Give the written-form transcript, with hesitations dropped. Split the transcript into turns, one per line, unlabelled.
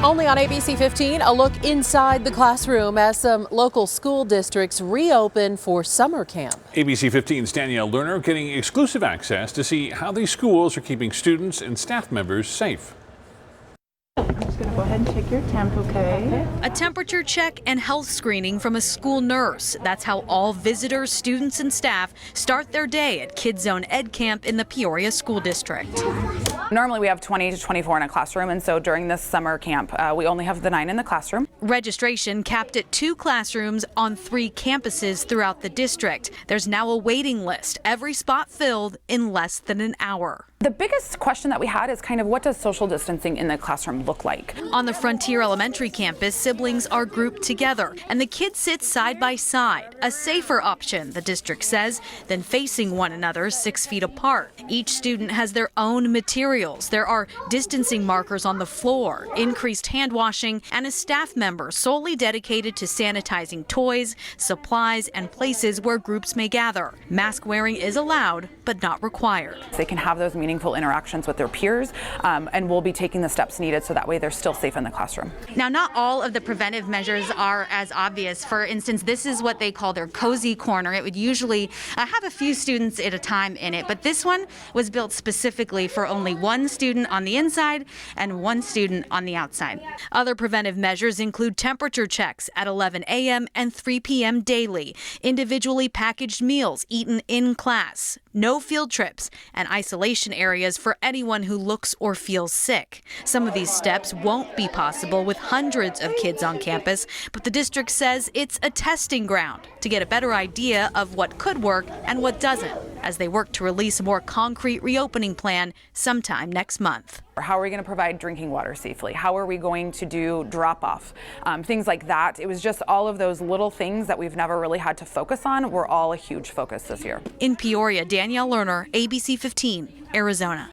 Only on ABC 15, a look inside the classroom as some local school districts reopen for summer camp.
ABC 15's Danielle Lerner getting exclusive access to see how these schools are keeping students and staff members safe.
I'm just going to go ahead and check your temp, okay?
A temperature check and health screening from a school nurse. That's how all visitors, students, and staff start their day at Kids Zone Ed Camp in the Peoria School District.
Normally we have 20 to 24 in a classroom, and so during this summer camp, we only have the 9 in the classroom.
Registration capped at 2 classrooms on 3 campuses throughout the district. There's now a waiting list, every spot filled in less than an hour.
The biggest question that we had is kind of what does social distancing in the classroom look like?
On the Frontier Elementary campus, siblings are grouped together and the kids sit side by side, a safer option, the district says, than facing one another 6 feet apart. Each student has their own materials. There are distancing markers on the floor, increased hand washing, and a staff member solely dedicated to sanitizing toys, supplies, and places where groups may gather. Mask wearing is allowed, but not required.
They can have those meaningful interactions with their peers, and we'll be taking the steps needed so that way they're still safe in the classroom.
Now, not all of the preventive measures are as obvious. For instance, this is what they call their cozy corner. It would usually have a few students at a time in it, but this one was built specifically for only 1 student on the inside and 1 student on the outside.
Other preventive measures include temperature checks at 11 a.m. and 3 p.m. daily, individually packaged meals eaten in class, no field trips, and isolation areas for anyone who looks or feels sick. Some of these steps won't be possible with hundreds of kids on campus, but the district says it's a testing ground to get a better idea of what could work and what doesn't as they work to release a more concrete reopening plan sometime next month.
How are we going to provide drinking water safely? How are we going to do drop-off? Things like that. It was just all of those little things that we've never really had to focus on were all a huge focus this year.
In Peoria, Danielle Lerner, ABC 15, Arizona.